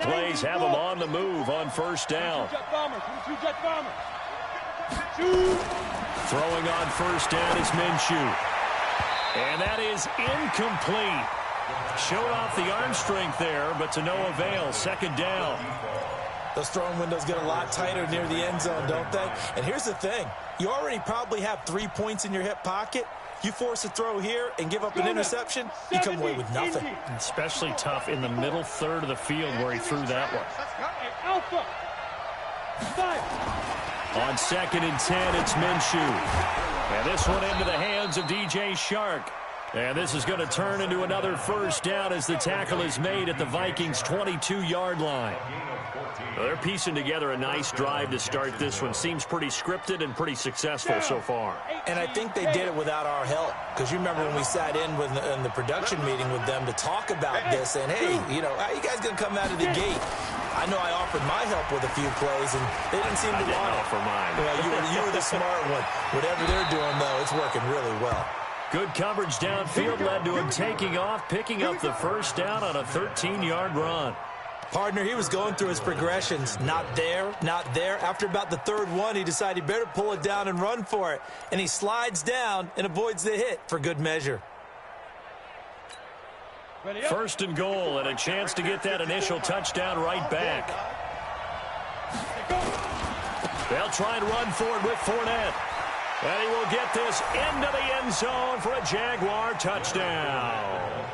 Plays have them on the move on first down. Throwing on first down is Minshew. And that is incomplete. Showed off the arm strength there, but to no avail. Second down. Those throwing windows get a lot tighter near the end zone, don't they? And here's the thing. You already probably have 3 points in your hip pocket. You force a throw here and give up an interception, you come away with nothing. Especially tough in the middle third of the field where he threw that one. On 2nd and 10, it's Minshew. And this one into the hands of DJ Shark. And this is going to turn into another first down as the tackle is made at the Vikings' 22-yard line. Well, they're piecing together a nice drive to start this one. Seems pretty scripted and pretty successful so far. And I think they did it without our help. Because you remember when we sat in the production meeting with them to talk about this, and hey, you know, how are you guys going to come out of the gate? I know I offered my help with a few plays, and they didn't seem to want it. Offer mine. Well, you were the smart one. Whatever they're doing, though, it's working really well. Good coverage downfield led to him taking off, picking up the first down on a 13-yard run. Partner, he was going through his progressions. Not there, not there. After about the third one, he decided he better pull it down and run for it. And he slides down and avoids the hit for good measure. First and goal, and a chance to get that initial touchdown right back. They'll try and run forward with Fournette. And he will get this into the end zone for a Jaguar touchdown.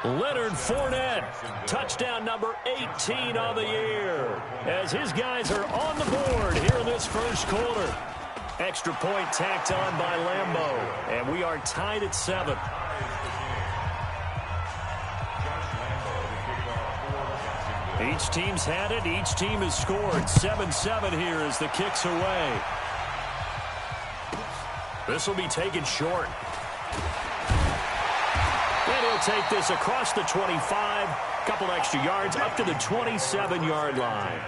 Leonard Fournette, touchdown number 18 on the year, as his guys are on the board here in this first quarter. Extra point tacked on by Lambeau, and we are tied at 7. Each team's had it. Each team has scored. 7-7 here as the kick's away. This will be taken short. And he'll take this across the 25. Couple extra yards up to the 27-yard line.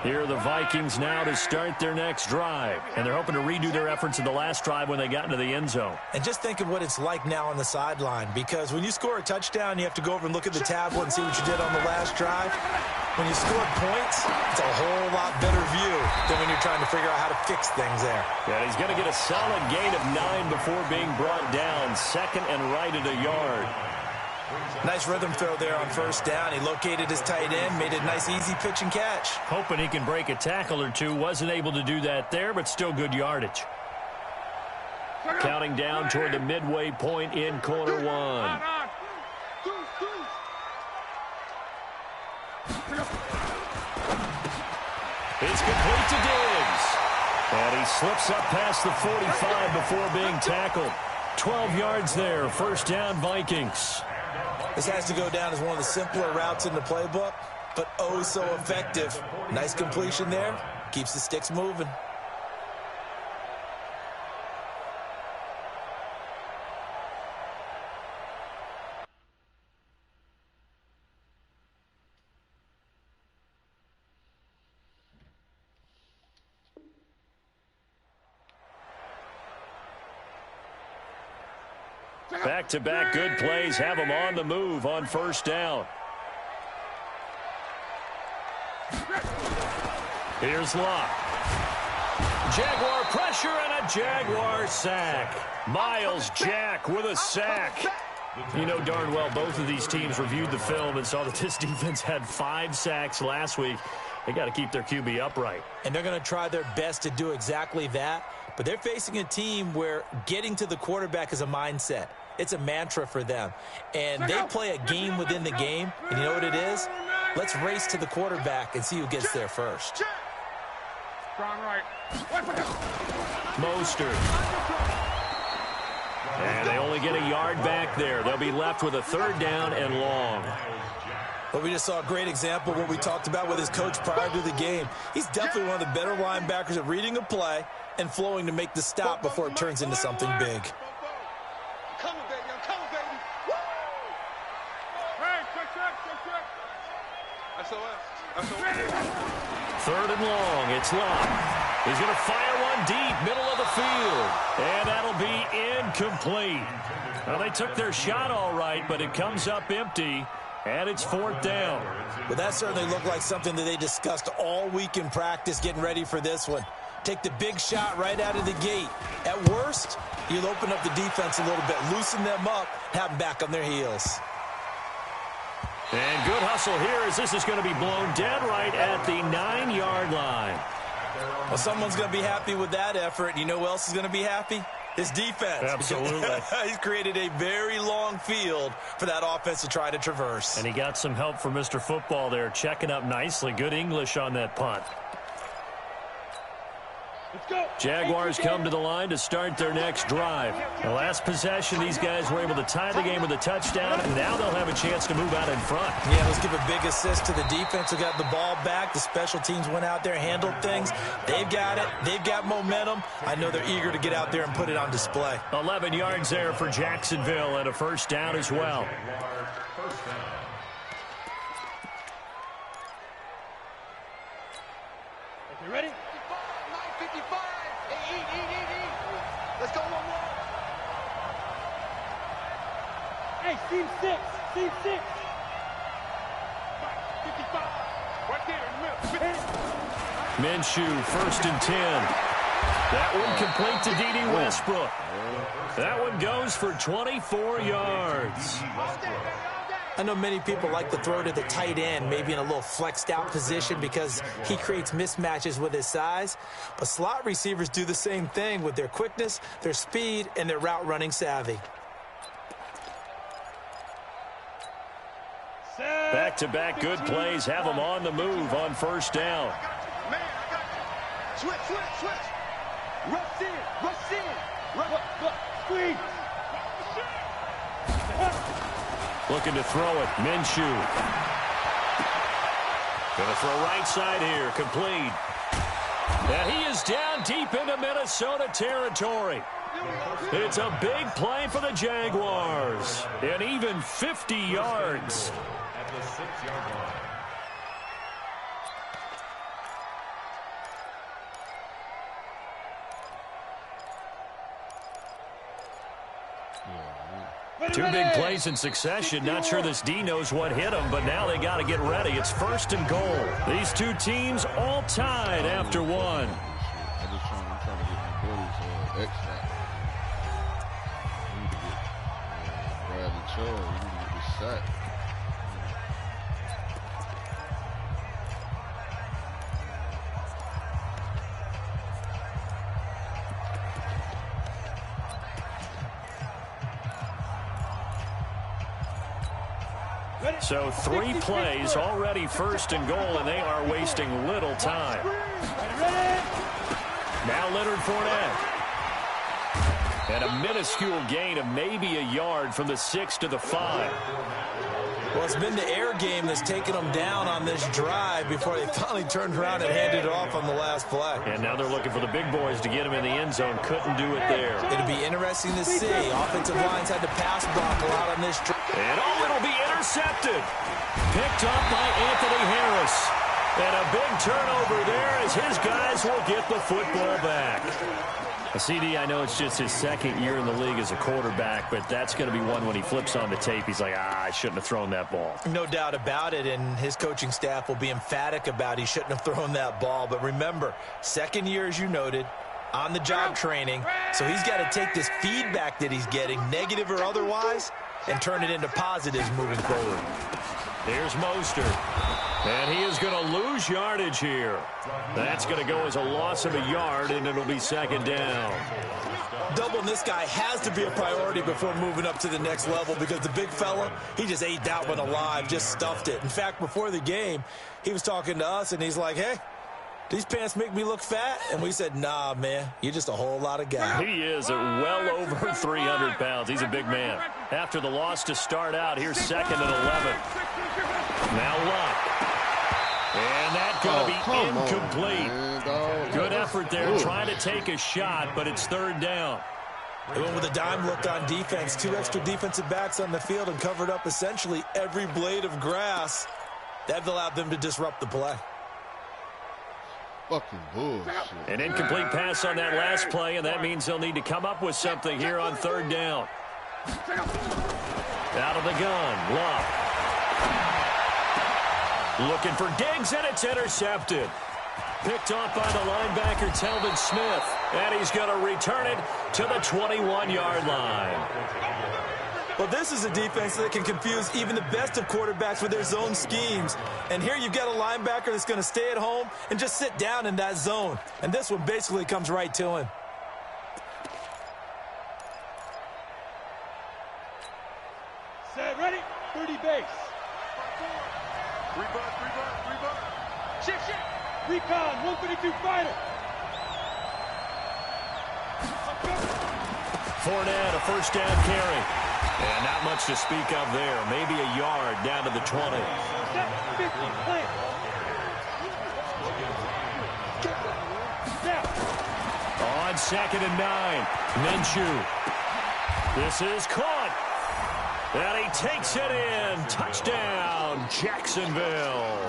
Here are the Vikings now to start their next drive. And they're hoping to redo their efforts in the last drive when they got into the end zone. And just think of what it's like now on the sideline. Because when you score a touchdown, you have to go over and look at the tablet and see what you did on the last drive. When you score points, it's a whole lot better view than when you're trying to figure out how to fix things there. Yeah, he's going to get a solid gain of 9 before being brought down. Second and right at a yard. Nice rhythm throw there on first down. He located his tight end, made a nice easy pitch and catch. Hoping he can break a tackle or two. Wasn't able to do that there, but still good yardage. Counting down toward the midway point in quarter one. It's complete to Diggs. And he slips up past the 45 before being tackled. 12 yards there. First down, Vikings. This has to go down as one of the simpler routes in the playbook, but oh so effective. Nice completion there. Keeps the sticks moving. Back-to-back good plays have them on the move on first down. Here's Locke. Jaguar pressure and a Jaguar sack. Miles Jack with a sack. You know darn well both of these teams reviewed the film and saw that this defense had 5 sacks last week. They got to keep their QB upright. And they're going to try their best to do exactly that. But they're facing a team where getting to the quarterback is a mindset. It's a mantra for them. And they play a game within the game. And you know what it is? Let's race to the quarterback and see who gets there first. Mostert. And they only get a yard back there. They'll be left with a third down and long. Well, we just saw a great example of what we talked about with his coach prior to the game. He's definitely one of the better linebackers at reading a play and flowing to make the stop before it turns into something big. Third and long. It's Locke. He's going to fire one deep, middle of the field. And that'll be incomplete. Well, they took their shot all right, but it comes up empty. And it's 4th down. Well, that certainly looked like something that they discussed all week in practice getting ready for this one. Take the big shot right out of the gate. At worst, you'll open up the defense a little bit, loosen them up, have them back on their heels. And good hustle here as this is going to be blown dead right at the 9-yard line. Well, someone's going to be happy with that effort. You know who else is going to be happy? His defense. Absolutely. He's created a very long field for that offense to try to traverse. And he got some help from Mr. Football there, checking up nicely. Good English on that punt. Jaguars come to the line to start their next drive. The last possession, these guys were able to tie the game with a touchdown, and now they'll have a chance to move out in front. Yeah, let's give a big assist to the defense who got the ball back. The special teams went out there, handled things. They've got it. They've got momentum. I know they're eager to get out there and put it on display. 11 yards there for Jacksonville and a 1st down as well. You ready? 55. Eat. Let's go one more. Hey, team 6. 55. Right there in the middle. Minshew, 1st and 10. That one complete to D.D. Westbrook. That one goes for 24 yards. I know many people like to throw to the tight end, maybe in a little flexed out position because he creates mismatches with his size. But slot receivers do the same thing with their quickness, their speed, and their route running savvy. Back-to-back good plays have them on the move on 1st down. Man, I got you. Switch. Rush in. Squeeze. Looking to throw it. Minshew. Going to throw right side here. Complete. And he is down deep into Minnesota territory. It's a big play for the Jaguars. And even 50 yards. At the 6-yard line. Two big plays in succession. Not sure this D knows what hit them, but now they got to get ready. It's 1st and goal. These two teams all tied after one. I'm trying to get my buddies extra. We need to get Bradley Chubb. We need to get this sack. So 3 plays, already 1st and goal, and they are wasting little time. Now Leonard Fournette. And a minuscule gain of maybe a yard from the 6 to the 5. Well, it's been the air game that's taken them down on this drive before they finally turned around and handed it off on the last play. And now they're looking for the big boys to get him in the end zone. Couldn't do it there. It'll be interesting to see. Offensive lines had to pass block a lot on this drive. And it'll be intercepted. Picked up by Anthony Harris. And a big turnover there as his guys will get the football back. CD, I know it's just his 2nd year in the league as a quarterback, but that's going to be one when he flips on the tape. He's like, I shouldn't have thrown that ball. No doubt about it, and his coaching staff will be emphatic about he shouldn't have thrown that ball. But remember, 2nd year, as you noted, on-the-job training, so he's got to take this feedback that he's getting, negative or otherwise, and turn it into positives moving forward. There's Mostert. And he is going to lose yardage here. That's going to go as a loss of a yard, and it'll be 2nd down. Doubling this guy has to be a priority before moving up to the next level because the big fella, he just ate that one alive, just stuffed it. In fact, before the game, he was talking to us, and he's like, hey, these pants make me look fat? And we said, nah, man, you're just a whole lot of guy. He is at well over 300 pounds. He's a big man. After the loss to start out, here's 2nd and 11. Now Luck. And that's going to be incomplete. Good effort there trying to take a shot, but it's 3rd down. They went with a dime look on defense. 2 extra defensive backs on the field and covered up essentially every blade of grass. That allowed them to disrupt the play. Fucking bullshit. An incomplete pass on that last play, and that means they'll need to come up with something here on 3rd down. Out of the gun, Luck. Looking for Diggs, and it's intercepted. Picked off by the linebacker, Telvin Smith. And he's going to return it to the 21-yard line. Well, this is a defense that can confuse even the best of quarterbacks with their zone schemes. And here you've got a linebacker that's going to stay at home and just sit down in that zone. And this one basically comes right to him. Set, ready, 30 base. Rebut. Shit. Recon, 132 fighter. Fournette, a first down carry. And not much to speak of there. Maybe a yard down to the 20. Set, 50, plant. On 2nd and 9, Minshew. This is caught. And he takes it in. Touchdown, Jacksonville.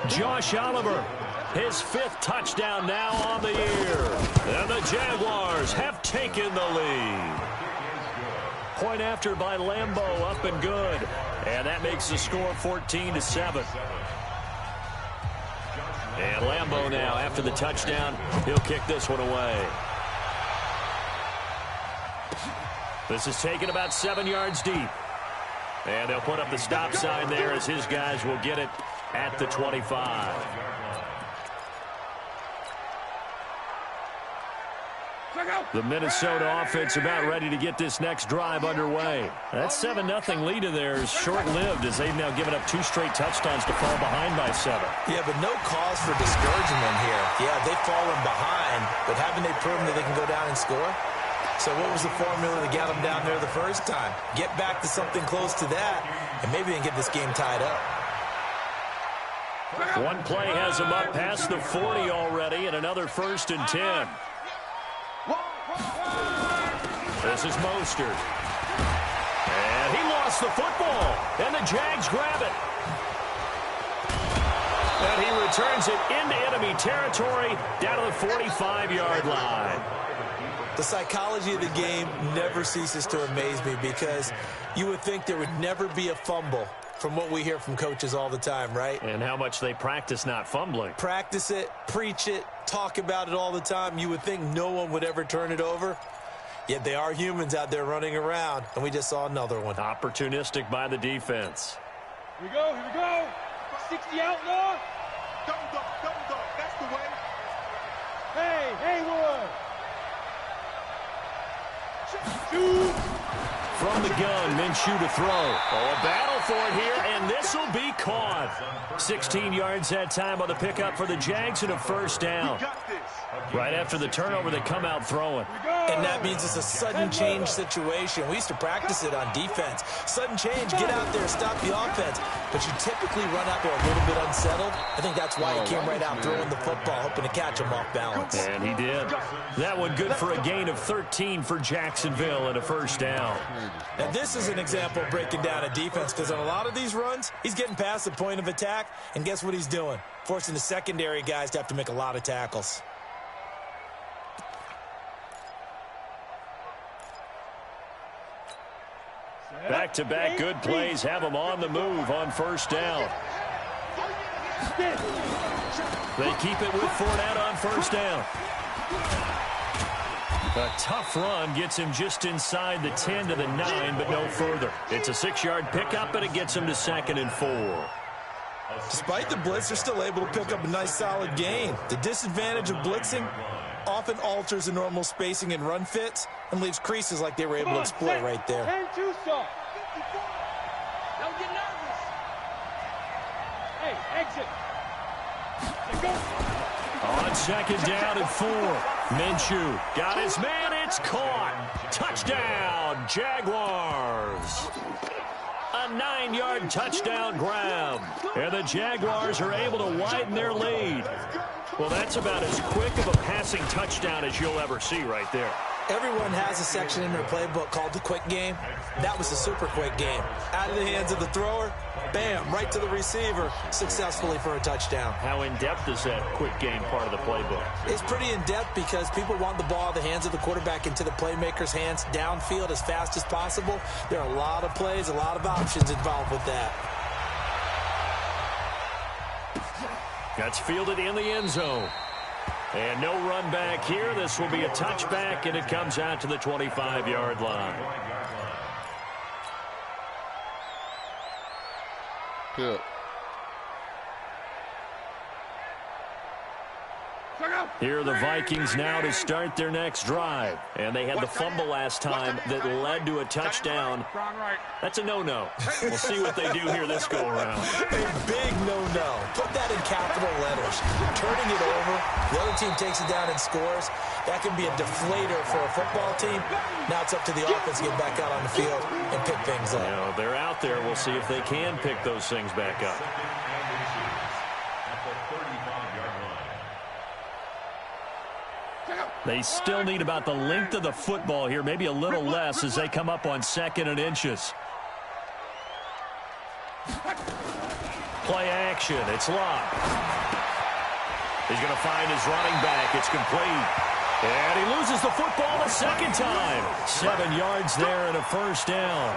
Josh Oliver, his 5th touchdown now on the year. And the Jaguars have taken the lead. Point after by Lambeau, up and good. And that makes the score 14-7. And Lambeau now, after the touchdown, he'll kick this one away. This is taken about 7 yards deep. And they'll put up the stop sign there as his guys will get it at the 25. The Minnesota offense about ready to get this next drive underway. That 7-0 lead of theirs is short-lived as they've now given up 2 straight touchdowns to fall behind by 7. Yeah, but no cause for discouragement here. Yeah, they've fallen behind, but haven't they proven that they can go down and score? So what was the formula that got them down there the first time? Get back to something close to that, and maybe they can get this game tied up. One play has him up past the 40 already, and another 1st and 10. This is Mostert. And he lost the football, and the Jags grab it. And he returns it into enemy territory down to the 45-yard line. The psychology of the game never ceases to amaze me because you would think there would never be a fumble from what we hear from coaches all the time, right? And how much they practice not fumbling. Practice it, preach it, talk about it all the time. You would think no one would ever turn it over. Yet they are humans out there running around, and we just saw another one. Opportunistic by the defense. Here we go. 60 outlaw. Double dog, that's the way. Hey, Haywood. From the gun, Minshew to throw. Oh, a battle for it here, and this will be caught. 16 yards that time on the pickup for the Jags and a 1st down. Right after the turnover, they come out throwing. And that means it's a sudden change situation. We used to practice it on defense. Sudden change, get out there, stop the offense. But you typically run out there a little bit unsettled. I think that's why he came right out throwing the football, hoping to catch him off balance. And he did. That one good for a gain of 13 for Jacksonville and a 1st down. Now this is an example of breaking down a defense because on a lot of these runs, he's getting past the point of attack. And guess what he's doing? Forcing the secondary guys to have to make a lot of tackles. Back-to-back good plays have them on the move on 1st down. They keep it with Fournette on 1st down. A tough run gets him just inside the 10 to the 9, but no further. It's a 6-yard pickup, and it gets him to 2nd and 4. Despite the blitz, they're still able to pick up a nice solid gain. The disadvantage of blitzing often alters the normal spacing and run fits and leaves creases like they were able to exploit right there. And too soft. Don't get nervous. Hey, exit. On 2nd down and 4. Minshew got his man. It's caught. Touchdown, Jaguars. A 9-yard touchdown grab. And the Jaguars are able to widen their lead. Well, that's about as quick of a passing touchdown as you'll ever see right there. Everyone has a section in their playbook called the quick game. That was the super quick game. Out of the hands of the thrower, bam, right to the receiver, successfully for a touchdown. How in-depth is that quick game part of the playbook? It's pretty in-depth because people want the ball out of the hands of the quarterback into the playmaker's hands downfield as fast as possible. There are a lot of plays, a lot of options involved with that. That's fielded in the end zone. And no run back here. This will be a touchback, and it comes out to the 25-yard line. Good. Here are the Vikings now to start their next drive. And they had the fumble last time that led to a touchdown. That's a no-no. We'll see what they do here this go-around. A big no-no. Put that in capital letters. Turning it over, the other team takes it down and scores. That can be a deflator for a football team. Now it's up to the offense to get back out on the field and pick things up. You know, they're out there. We'll see if they can pick those things back up. They still need about the length of the football here, maybe a little less as they come up on 2nd and inches. Play action. It's locked. He's going to find his running back. It's complete. And he loses the football a second time. 7 yards there and a first down.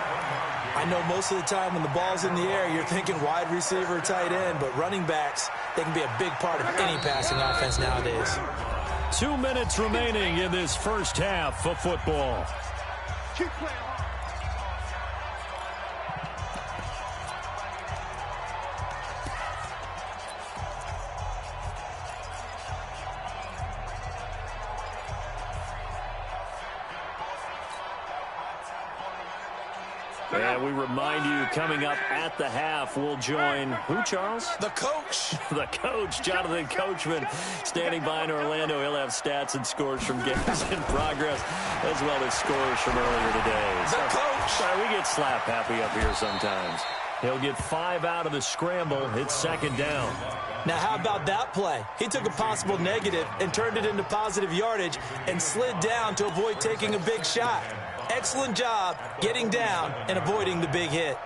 I know most of the time when the ball's in the air, you're thinking wide receiver, tight end, but running backs, they can be a big part of any passing offense nowadays. 2 minutes remaining in this first half of football. Keep playing hard. And we remind you, coming up at the half, we'll join who, Charles? The coach. The coach, Jonathan Coachman, standing by in Orlando. He'll have stats and scores from games in progress, as well as scores from earlier today. The coach. Sorry, we get slap happy up here sometimes. He'll get 5 out of the scramble. It's 2nd down. Now, how about that play? He took a possible negative and turned it into positive yardage and slid down to avoid taking a big shot. Excellent job getting down and avoiding the big hit.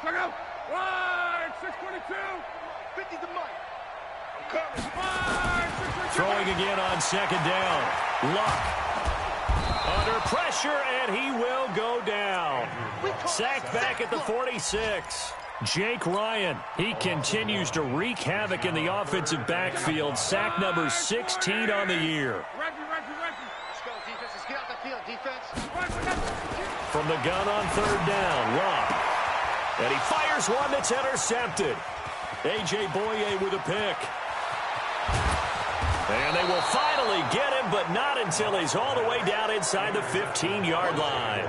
Check out. Wide, 622. 50 to Mike. I'm coming. Wide, 622. Throwing again on 2nd down. Luck. Under pressure, and he will go down. Sacked back at the 46. Jake Ryan, he continues to wreak havoc in the offensive backfield. Sack number 16 on the year. From the gun on 3rd down, Luck. And he fires one that's intercepted. A.J. Boye with a pick. And they will finally get him, but not until he's all the way down inside the 15-yard line.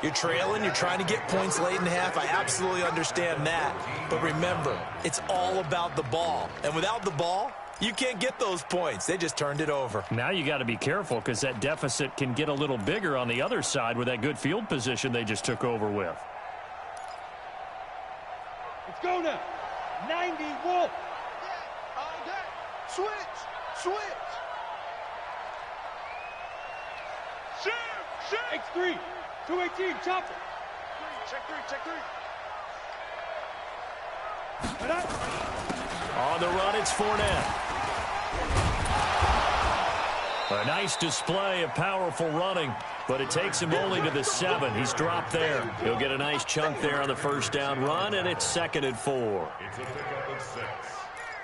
You're trailing, you're trying to get points late in the half. I absolutely understand that. But remember, it's all about the ball. And without the ball, you can't get those points. They just turned it over. Now you got to be careful because that deficit can get a little bigger on the other side with that good field position they just took over with. Let's go now. 90 Wolf. Switch. Shoot. X3. 218. Chopper. Check three. On the run, it's Fournette. A nice display of powerful running, but it takes him only to the 7. He's dropped there. He'll get a nice chunk there on the first down run, and it's 2nd and 4. It's a pickup of 6.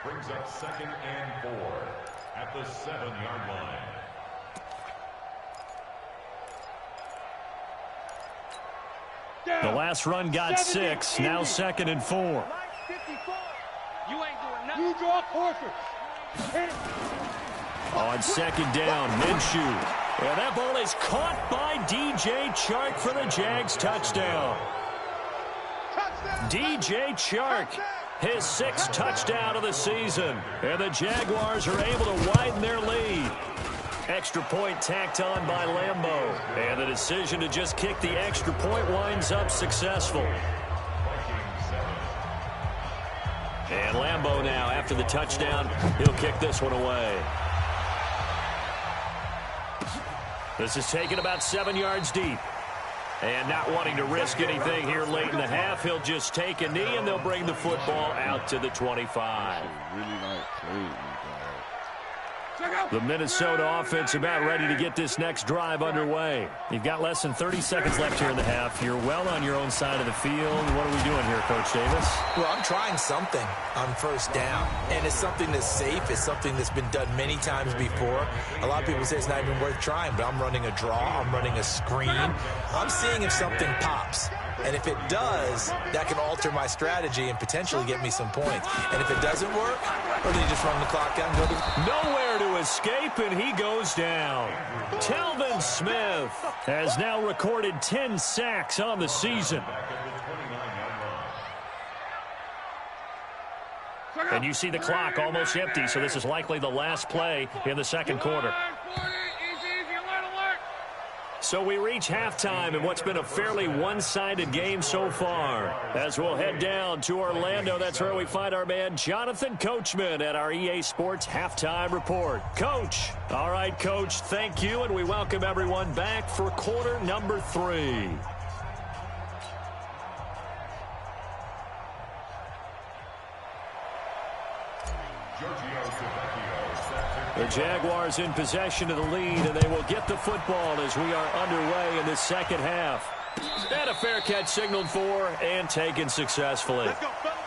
Brings up 2nd and 4 at the 7-yard line. The last run got 6. Now 2nd and 4. You ain't doing nothing. You draw Horford. Hit it. On 2nd down, Minshew. And that ball is caught by DJ Chark for the Jags touchdown. DJ Chark, his 6th touchdown of the season. And the Jaguars are able to widen their lead. Extra point tacked on by Lambeau. And the decision to just kick the extra point winds up successful. And Lambeau now, after the touchdown, he'll kick this one away. This is taken about 7 yards deep. And not wanting to risk anything here late in the half, he'll just take a knee, and they'll bring the football out to the 25. Really like play. The Minnesota offense about ready to get this next drive underway. You've got less than 30 seconds left here in the half. You're well on your own side of the field. What are we doing here, Coach Davis? Well, I'm trying something on first down, and it's something that's safe. It's something that's been done many times before. A lot of people say it's not even worth trying, but I'm running a draw. I'm running a screen. I'm seeing if something pops. And if it does, that can alter my strategy and potentially get me some points. And if it doesn't work, or do you just run the clock out and go to... Nowhere to escape, and he goes down. Telvin Smith has now recorded 10 sacks on the season. And you see the clock almost empty, so this is likely the last play in the second quarter. So we reach halftime in what's been a fairly one-sided game so far. As we'll head down to Orlando, that's where we find our man Jonathan Coachman at our EA Sports Halftime Report. Coach. All right, Coach, thank you, and we welcome everyone back for quarter number 3. The Jaguars in possession of the lead, and they will get the football as we are underway in the second half. And a fair catch signaled for and taken successfully. Let's go, fellas.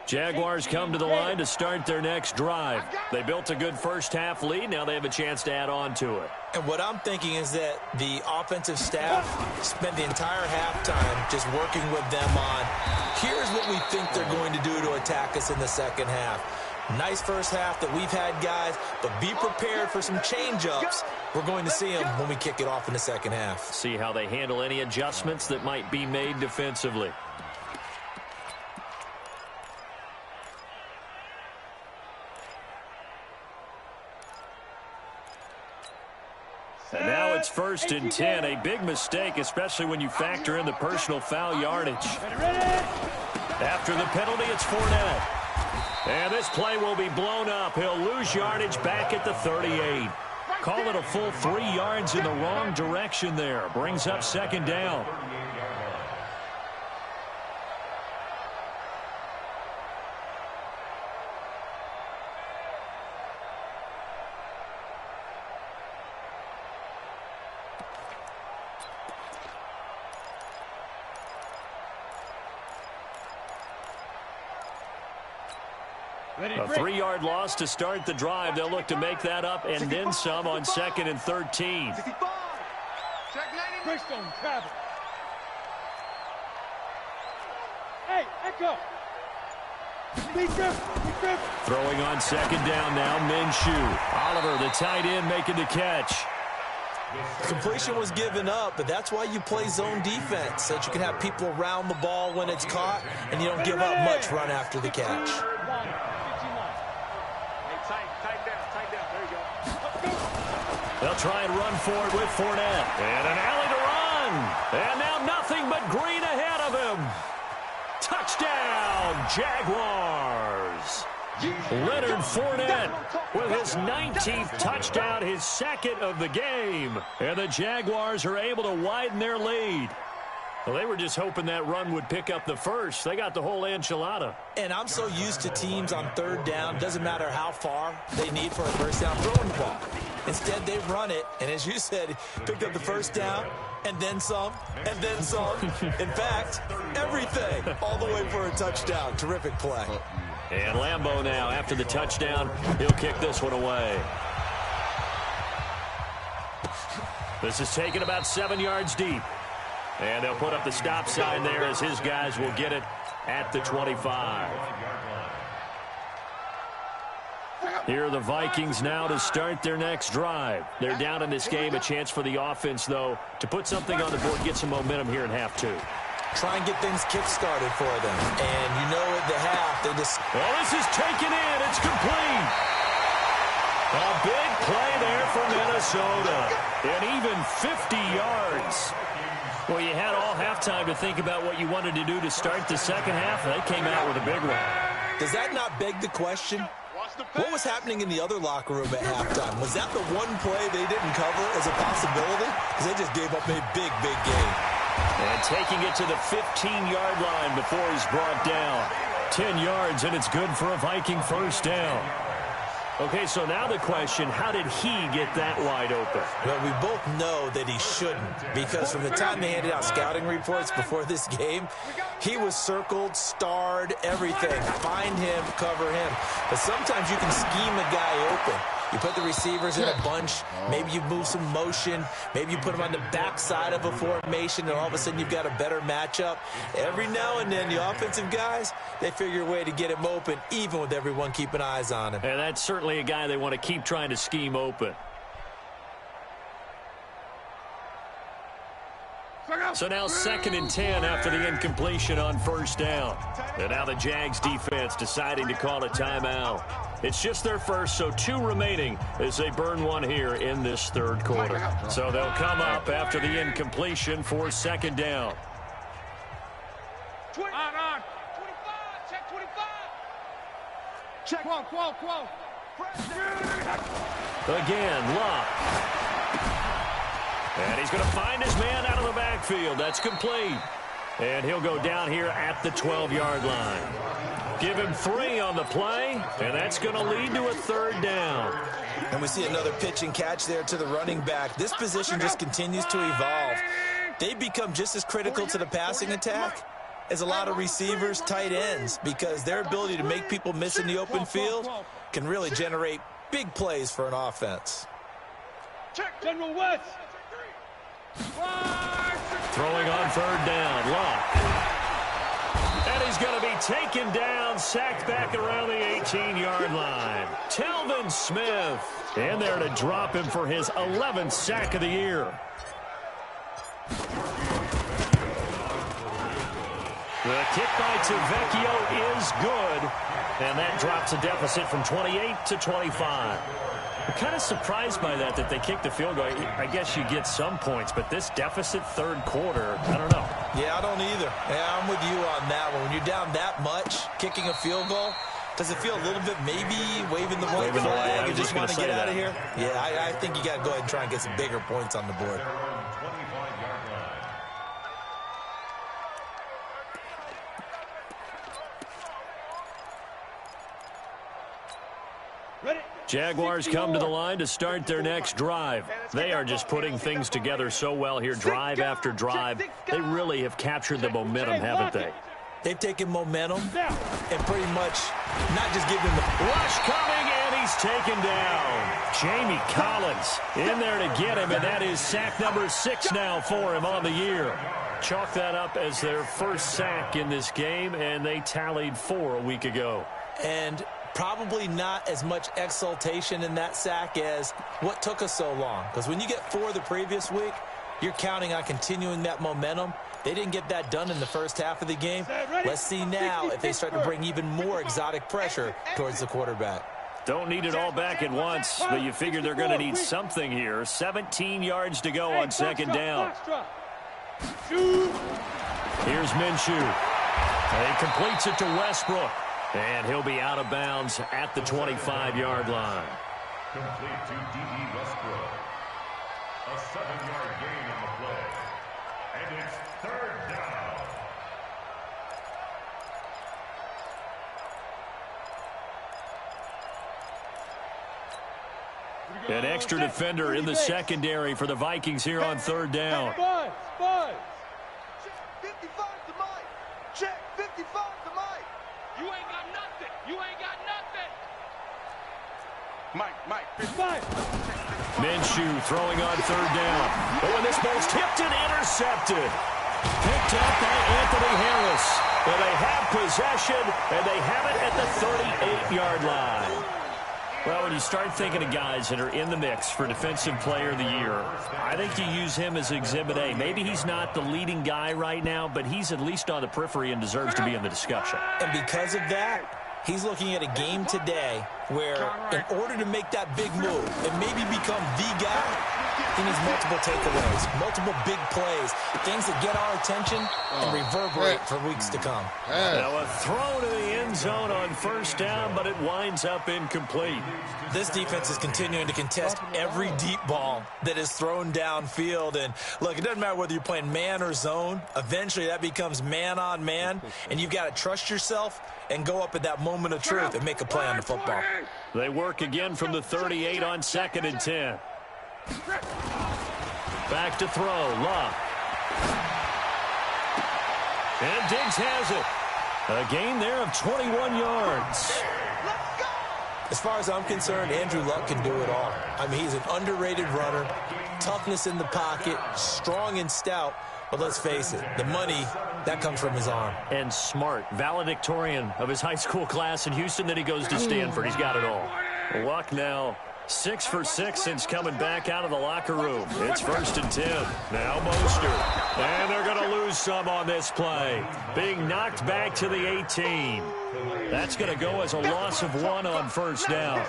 Jaguars come to the line to start their next drive. They built a good first-half lead. Now they have a chance to add on to it. And what I'm thinking is that the offensive staff spent the entire halftime just working with them on, here's what we think they're going to do to attack us in the second half. Nice first half that we've had, guys, but be prepared for some change-ups. We're going to see them when we kick it off in the second half. See how they handle any adjustments that might be made defensively. And now it's 1st and 10, a big mistake, especially when you factor in the personal foul yardage. After the penalty, it's Fournette. And this play will be blown up. He'll lose yardage back at the 38. Call it a full 3 yards in the wrong direction there. Brings up second down. A 3-yard loss to start the drive. They'll look to make that up and then some on 2nd and 13. Hey, Echo. Throwing on second down now, Minshew. Oliver, the tight end, making the catch. Completion was given up, but that's why you play zone defense, so that you can have people around the ball when it's caught, and you don't give up much run after the catch. They'll try and run forward with Fournette. And an alley to run. And now nothing but green ahead of him. Touchdown, Jaguars. Leonard Fournette with his 19th touchdown, his 2nd of the game. And the Jaguars are able to widen their lead. Well, they were just hoping that run would pick up the first. They got the whole enchilada. And I'm so used to teams on 3rd down, doesn't matter how far they need for a first down, throwing the ball. Instead, they run it, and as you said, picked up the first down, and then some, and then some. In fact, everything, all the way for a touchdown. Terrific play. And Lambeau now, after the touchdown, he'll kick this one away. This is taken about 7 yards deep. And they'll put up the stop sign there as his guys will get it at the 25. Here are the Vikings now to start their next drive. They're down in this game. A chance for the offense, though, to put something on the board, get some momentum here in half 2. Try and get things kick-started for them. And you know at the half, they just... Well, this is taken in. It's complete. A big play there for Minnesota. And even 50 yards. Well, you had all halftime to think about what you wanted to do to start the second half. They came out with a big one. Does that not beg the question? What was happening in the other locker room at halftime? Was that the one play they didn't cover as a possibility? Because they just gave up a big, big game. And taking it to the 15-yard line before he's brought down. 10 yards, and it's good for a Viking first down. Okay, so now the question, how did he get that wide open? Well, we both know that he shouldn't, because from the time they handed out scouting reports before this game, he was circled, starred, everything. Find him, cover him. But sometimes you can scheme a guy open. You put the receivers in a bunch. Maybe you move some motion. Maybe you put them on the backside of a formation, and all of a sudden you've got a better matchup. Every now and then, the offensive guys, they figure a way to get him open, even with everyone keeping eyes on him. And that's certainly a guy they want to keep trying to scheme open. So now 2nd and 10 after the incompletion on first down. And now the Jags defense deciding to call a timeout. It's just their first, so 2 remaining as they burn one here in this third quarter. So they'll come up after the incompletion for 2nd down. On. 25. Check 25. Check. Quo. Again, Locke. And he's going to find his man out of the backfield. That's complete. And he'll go down here at the 12-yard line. Give him 3 on the play, and that's going to lead to a 3rd down. And we see another pitch and catch there to the running back. This position just continues to evolve. They become just as critical to the passing attack as a lot of receivers, tight ends, because their ability to make people miss in the open field can really generate big plays for an offense. General West. Throwing on 3rd down, Locke. And he's going to be taken down, sacked back around the 18-yard line. Telvin Smith in there to drop him for his 11th sack of the year. The kick by Tavecchio is good, and that drops a deficit from 28 to 25. I'm kind of surprised by that they kicked the field goal. I guess you get some points, but this deficit 3rd quarter, I don't know. Yeah, I don't either. Yeah, I'm with you on that one. When you're down that much, kicking a field goal, does it feel a little bit maybe waving the white flag and just want to get out of here? Yeah, I think you got to go ahead and try and get some bigger points on the board. Jaguars come to the line to start their next drive. They are just putting things together so well here, drive after drive. They really have captured the momentum, haven't they? They've taken momentum and pretty much not just given the rush coming, and he's taken down. Jamie Collins in there to get him, and that is sack number 6 now for him on the year. Chalk that up as their first sack in this game, and they tallied 4 a week ago. And probably not as much exultation in that sack as what took us so long. Because when you get 4 the previous week, you're counting on continuing that momentum. They didn't get that done in the first half of the game. Let's see now if they start to bring even more exotic pressure towards the quarterback. Don't need it all back at once, but you figure they're going to need something here. 17 yards to go on 2nd down. Here's Minshew. He completes it to Westbrook. And he'll be out of bounds at the 25-yard line. Complete to D.E. Westbrook. A 7-yard gain on the play. And it's 3rd down. An extra defender in the secondary for the Vikings here on 3rd down. Buzz. Check 55 to Mike. Check 55 to Mike. You ain't got nothing. Mike. 55. Minshew throwing on 3rd down. Oh, and this ball's tipped and intercepted. Picked up by Anthony Harris. Well, they have possession, and they have it at the 38-yard line. Well, when you start thinking of guys that are in the mix for Defensive Player of the Year, I think you use him as Exhibit A. Maybe he's not the leading guy right now, but he's at least on the periphery and deserves to be in the discussion. And because of that, He's looking at a game today where in order to make that big move and maybe become the guy, he needs multiple takeaways, multiple big plays, things that get our attention and reverberate for weeks to come. Now a throw to the end zone on first down, but it winds up incomplete. This defense is continuing to contest every deep ball that is thrown downfield. And look, it doesn't matter whether you're playing man or zone. Eventually that becomes man on man, and you've got to trust yourself and go up at that moment of truth and make a play on the football. They work again from the 38 on 2nd and 10. Back to throw, Love. And Diggs has it. A gain there of 21 yards. As far as I'm concerned, Andrew Luck can do it all. I mean, he's an underrated runner, toughness in the pocket, strong and stout. But let's face it, the money, that comes from his arm. And smart, valedictorian of his high school class in Houston. Then he goes to Stanford. He's got it all. Luck now 6 for 6 since coming back out of the locker room. It's 1st and 10. Now Mostert. And they're going to lose some on this play. Being knocked back to the 18. That's going to go as a loss of 1 on first down.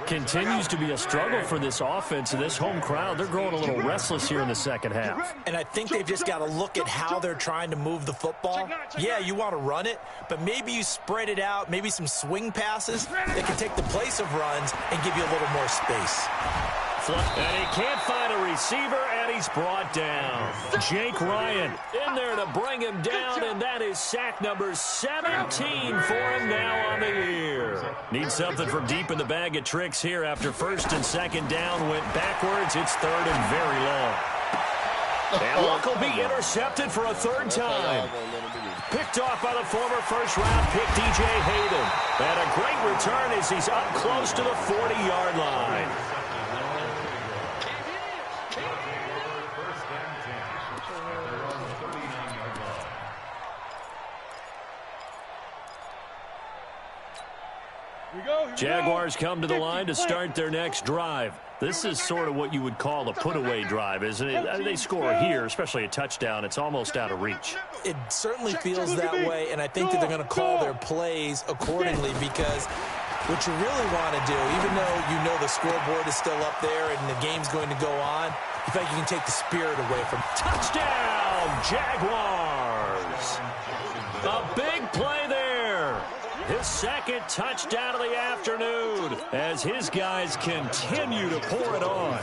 Continues to be a struggle for this offense and this home crowd. They're growing a little restless here in the second half. And I think they've just got to look at how they're trying to move the football. Yeah, you want to run it, but maybe you spread it out, maybe some swing passes that can take the place of runs and give you a little more space. And he can't find a receiver, and he's brought down. Jake Ryan in there to bring him down, and that is sack number 17 for him now on the year. Needs something from deep in the bag of tricks here after 1st and 2nd down. Went backwards. It's 3rd and very long. And Luck will be intercepted for a 3rd time. Picked off by the former first-round pick, DJ Hayden. And a great return as he's up close to the 40-yard line. Jaguars come to the line to start their next drive. This is sort of what you would call a put-away drive, isn't it? They score here, especially a touchdown. It's almost out of reach. It certainly feels that way, and I think that they're going to call their plays accordingly because what you really want to do, even though you know the scoreboard is still up there and the game's going to go on, you think you can take the spirit away from it. Touchdown, Jaguars! A big play there. His 2nd touchdown of the afternoon as his guys continue to pour it on.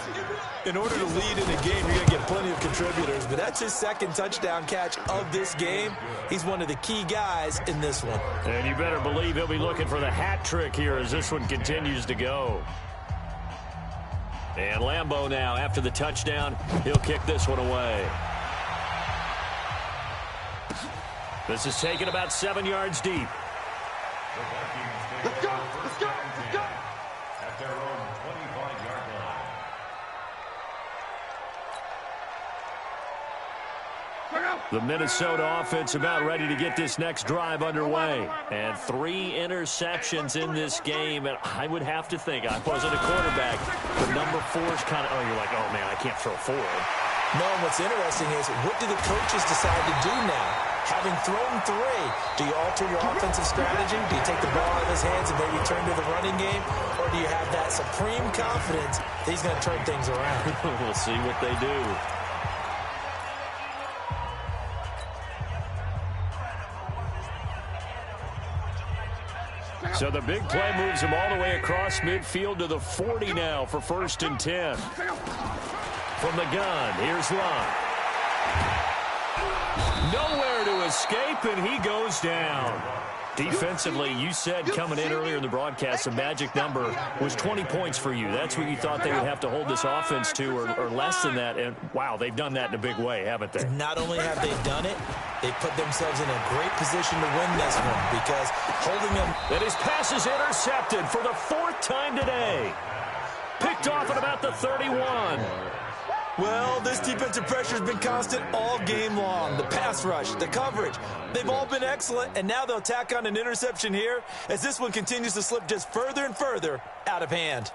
In order to lead in a game, you're going to get plenty of contributors, but that's his 2nd touchdown catch of this game. He's one of the key guys in this one. And you better believe he'll be looking for the hat trick here as this one continues to go. And Lambeau now, after the touchdown, he'll kick this one away. This is taken about 7 yards deep. Let's go! Let's go! Let's go! At their own 25-yard line. The Minnesota offense about ready to get this next drive underway. And 3 interceptions in this game. And I would have to think, I wasn't a quarterback, but number 4 is kind of, you're like, oh, man, I can't throw 4. No, and what's interesting is, what do the coaches decide to do now? Having thrown 3, do you alter your offensive strategy? Do you take the ball out of his hands and maybe turn to the running game? Or do you have that supreme confidence that he's going to turn things around? We'll see what they do. So the big play moves him all the way across midfield to the 40 now for 1st and 10. From the gun, here's Love. Nowhere to escape, and he goes down. Defensively, you said coming in earlier in the broadcast, the magic number was 20 points for you. That's what you thought they would have to hold this offense to, or less than that. And, wow, they've done that in a big way, haven't they? Not only have they done it, they put themselves in a great position to win this one because holding them. And his pass is intercepted for the 4th time today. Picked off at about the 31. Well, this defensive pressure has been constant all game long. The pass rush, the coverage, they've all been excellent, and now they'll tack on an interception here as this one continues to slip just further and further out of hand.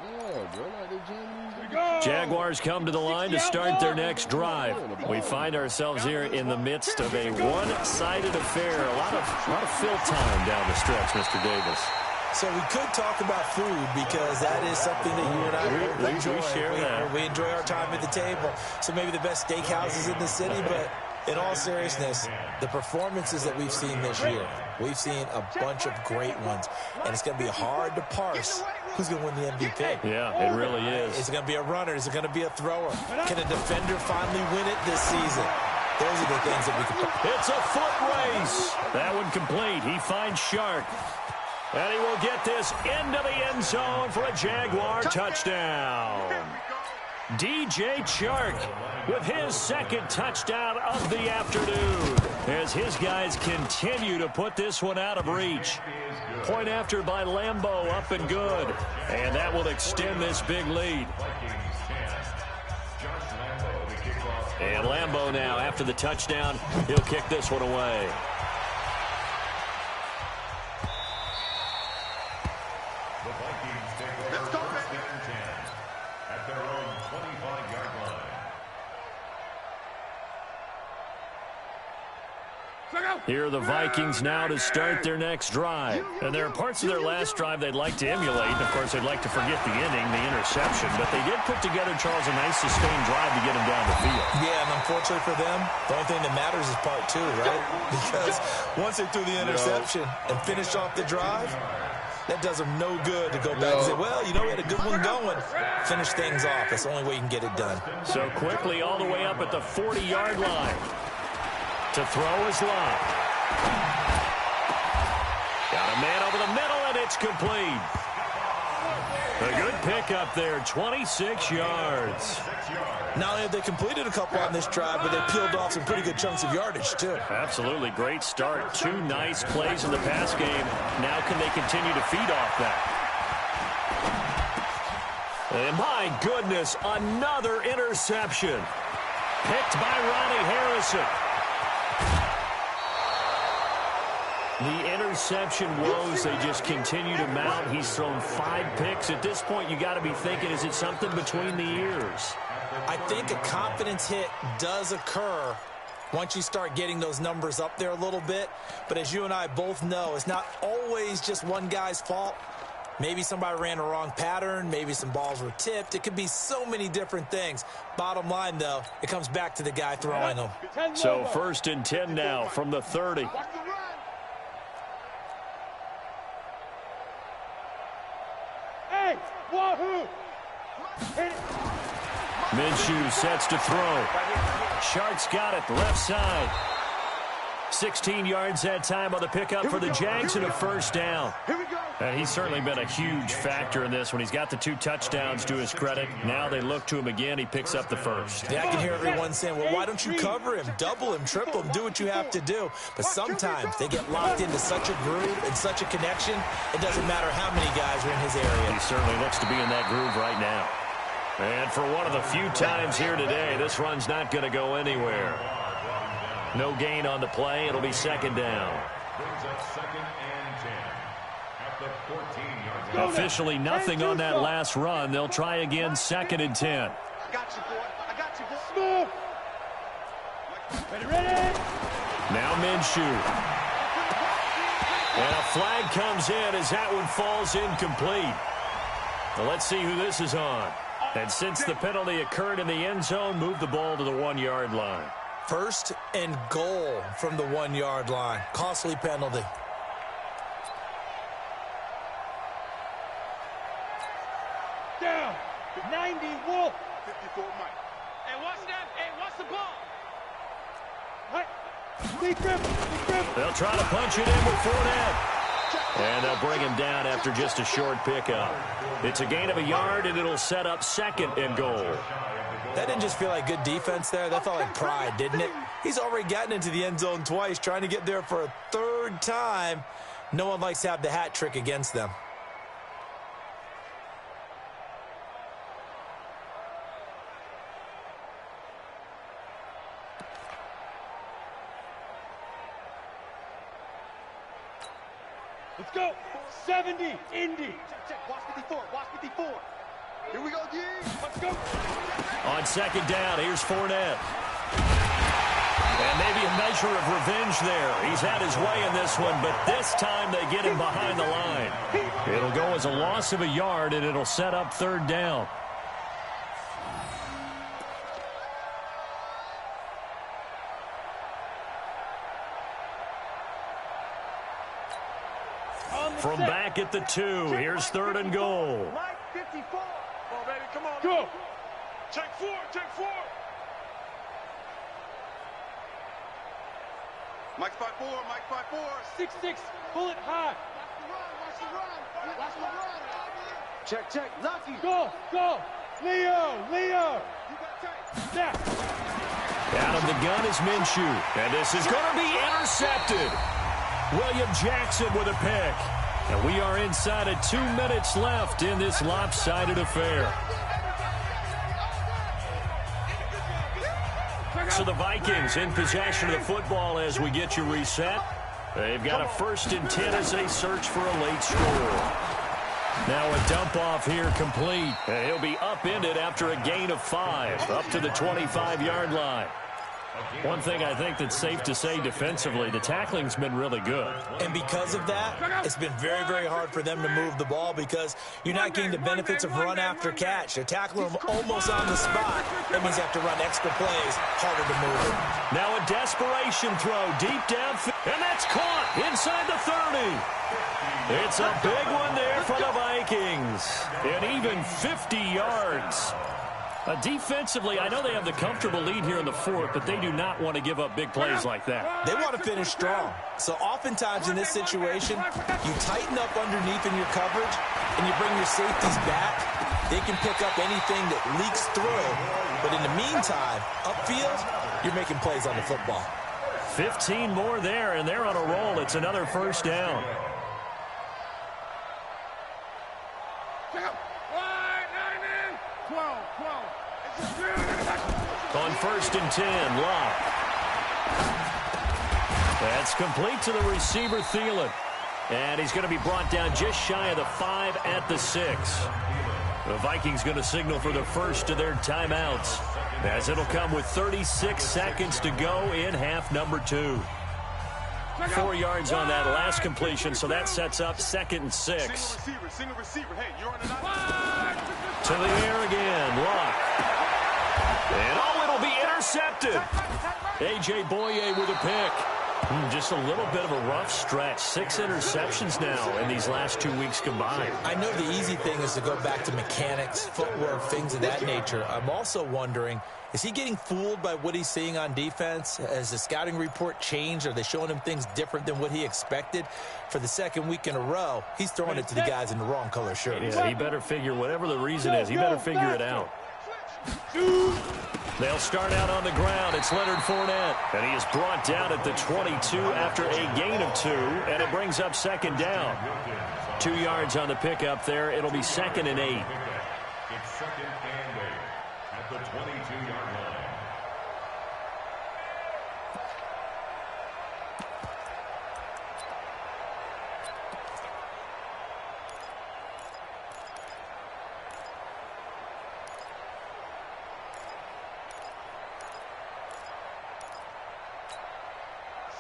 Yeah, bro, like they jamming these Jaguars come to the line to start their next drive. We find ourselves here in the midst of a one-sided affair. A lot of fill time down the stretch, Mr. Davis. So we could talk about food because that is something that you and I enjoy. We share that. We enjoy our time at the table. So maybe the best steakhouses in the city, but in all seriousness, the performances that we've seen this year, we've seen a bunch of great ones, and it's going to be hard to parse who's going to win the MVP. Yeah, it really is. Is it going to be a runner? Is it going to be a thrower? Can a defender finally win it this season? Those are the things that we can... It's a foot race. That one complete. He finds Shark. And he will get this into the end zone for a Jaguar touchdown. DJ Chark with his second touchdown of the afternoon as his guys continue to put this one out of reach. Point after by Lambo, up and good. And that will extend this big lead. And Lambo now, after the touchdown, he'll kick this one away. Here are the Vikings now to start their next drive. And there are parts of their last drive they'd like to emulate. Of course, they'd like to forget the inning, the interception. But they did put together, Charles, a nice sustained drive to get them down the field. Yeah, and unfortunately for them, the only thing that matters is part two, right? Because once they threw the interception and finished off the drive, that does them no good to go back and say, well, you know, we had a good one going. Finish things off. That's the only way you can get it done. So quickly all the way up at the 40-yard line. To throw is Love. Got a man over the middle, and it's complete. A good pickup there, 26 yards. Not only have they completed a couple on this drive, but they peeled off some pretty good chunks of yardage, too. Absolutely great start. Two nice plays in the pass game. Now can they continue to feed off that? And my goodness, another interception. Picked by Ronnie Harrison. The interception woes, they just continue to mount. He's thrown 5 picks. At this point, you got to be thinking, is it something between the ears? I think a confidence hit does occur once you start getting those numbers up there a little bit. But as you and I both know, it's not always just one guy's fault. Maybe somebody ran a wrong pattern. Maybe some balls were tipped. It could be so many different things. Bottom line, though, it comes back to the guy throwing them. So 1st and 10 now from the 30. Minshew sets to throw. Shark's got it, left side. 16 yards that time on the pickup for the Jags and a first down. And he's certainly been a huge factor in this when he's got the 2 touchdowns to his credit. Now they look to him again. He picks up the first. Yeah, I can hear everyone saying, well, why don't you cover him, double him, triple him, do what you have to do. But sometimes they get locked into such a groove and such a connection, it doesn't matter how many guys are in his area. He certainly looks to be in that groove right now. And for one of the few times here today, this run's not going to go anywhere. No gain on the play. It'll be 2nd down. Officially nothing on that last run. They'll try again 2nd and 10. I got you, boy. I got you, boy. Ready. Now Minshew. And a flag comes in as that one falls incomplete. Well, let's see who this is on. And since the penalty occurred in the end zone, move the ball to the 1-yard line. 1st and goal from the 1-yard line. Costly penalty. Down. 90 Wolf. 54 Mike. Hey, watch that. Hey, watch the ball. Right. They'll try to punch it in with Fournette. And they'll bring him down after just a short pickup. It's a gain of a yard, and it'll set up 2nd and goal. That didn't just feel like good defense there. That felt like pride, didn't it? He's already gotten into the end zone twice, trying to get there for a 3rd time. No one likes to have the hat trick against them. Let's go. 70, Indy. Check. Watch 54. Watch 54. Here we go, D. Let's go. On second down, here's Fournette. And maybe a measure of revenge there. He's had his way in this one, but this time they get him behind the line. It'll go as a loss of a yard, and it'll set up third down. From back at the 2, here's third and goal. Mike 54. Come on, baby, come on. Go. Check 4, check 4. Mike 5-4, Mike 5-4. 6-6, pull it high. Watch the run, watch the run. Check, check, Lucky. Go, go. Leo. You got tight. Snap. Out of the gun is Minshew. And this is going to be intercepted. William Jackson with a pick. And we are inside of 2 minutes left in this lopsided affair. So the Vikings in possession of the football as we get you reset. They've got a 1st and 10 as they search for a late score. Now a dump off here complete. And he'll be upended after a gain of 5 up to the 25-yard line. One thing I think that's safe to say defensively, the tackling's been really good. And because of that, it's been very, very hard for them to move the ball because you're not getting the benefits of run after catch. They're tackling them almost on the spot. That means you have to run extra plays, harder to move it. Now a desperation throw deep downfield, and that's caught inside the 30. It's a big one there for the Vikings. And even 50 yards. Defensively, I know they have the comfortable lead here in the 4th, but they do not want to give up big plays like that. They want to finish strong. So oftentimes in this situation, you tighten up underneath in your coverage, and you bring your safeties back. They can pick up anything that leaks through. But in the meantime, upfield, you're making plays on the football. 15 more there, and they're on a roll. It's another 1st down. On 1st and 10, Locke. That's complete to the receiver, Thielen. And he's going to be brought down just shy of the 5 at the 6. The Vikings going to signal for the first of their timeouts, as it'll come with 36 seconds to go in half number 2. 4 yards on that last completion, so that sets up 2nd and 6. Single receiver. Hey, you're on the line. To the air again, Locke. And it'll be intercepted. A.J. Boye with a pick. Just a little bit of a rough stretch. 6 interceptions now in these last 2 weeks combined. I know the easy thing is to go back to mechanics, footwork, things of that nature. I'm also wondering, is he getting fooled by what he's seeing on defense? Has the scouting report changed? Are they showing him things different than what he expected? For the 2nd week in a row, he's throwing it to the guys in the wrong color shirts. Yeah, he better figure, whatever the reason is, he better figure it out. They'll start out on the ground. It's Leonard Fournette. And he is brought down at the 22 after a gain of 2. And it brings up 2nd down. 2 yards on the pickup there. It'll be 2nd and 8. It's 2nd and 8 at the 22-yard line.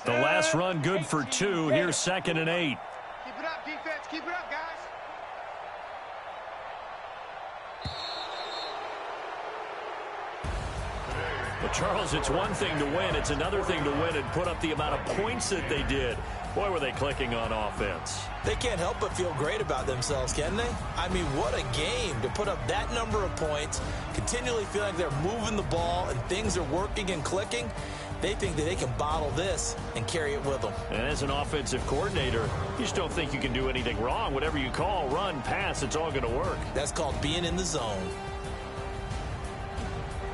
The last run good for 2. Here's 2nd and 8. Keep it up, defense. Keep it up, guys. But, Charles, it's one thing to win. It's another thing to win and put up the amount of points that they did. Boy, were they clicking on offense. They can't help but feel great about themselves, can they? I mean, what a game to put up that number of points, continually feel like they're moving the ball and things are working and clicking. They think that they can bottle this and carry it with them. And as an offensive coordinator, you just don't think you can do anything wrong. Whatever you call, run, pass, it's all going to work. That's called being in the zone.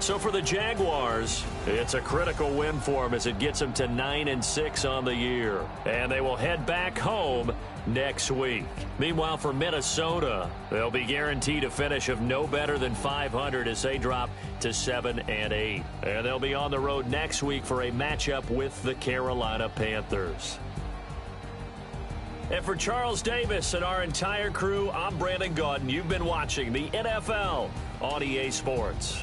So for the Jaguars, it's a critical win for them as it gets them to 9-6 on the year. And they will head back home next week. Meanwhile, for Minnesota, they'll be guaranteed a finish of no better than 500 as they drop to 7-8. And they'll be on the road next week for a matchup with the Carolina Panthers. And for Charles Davis and our entire crew, I'm Brandon Gaudin. You've been watching the NFL on EA Sports.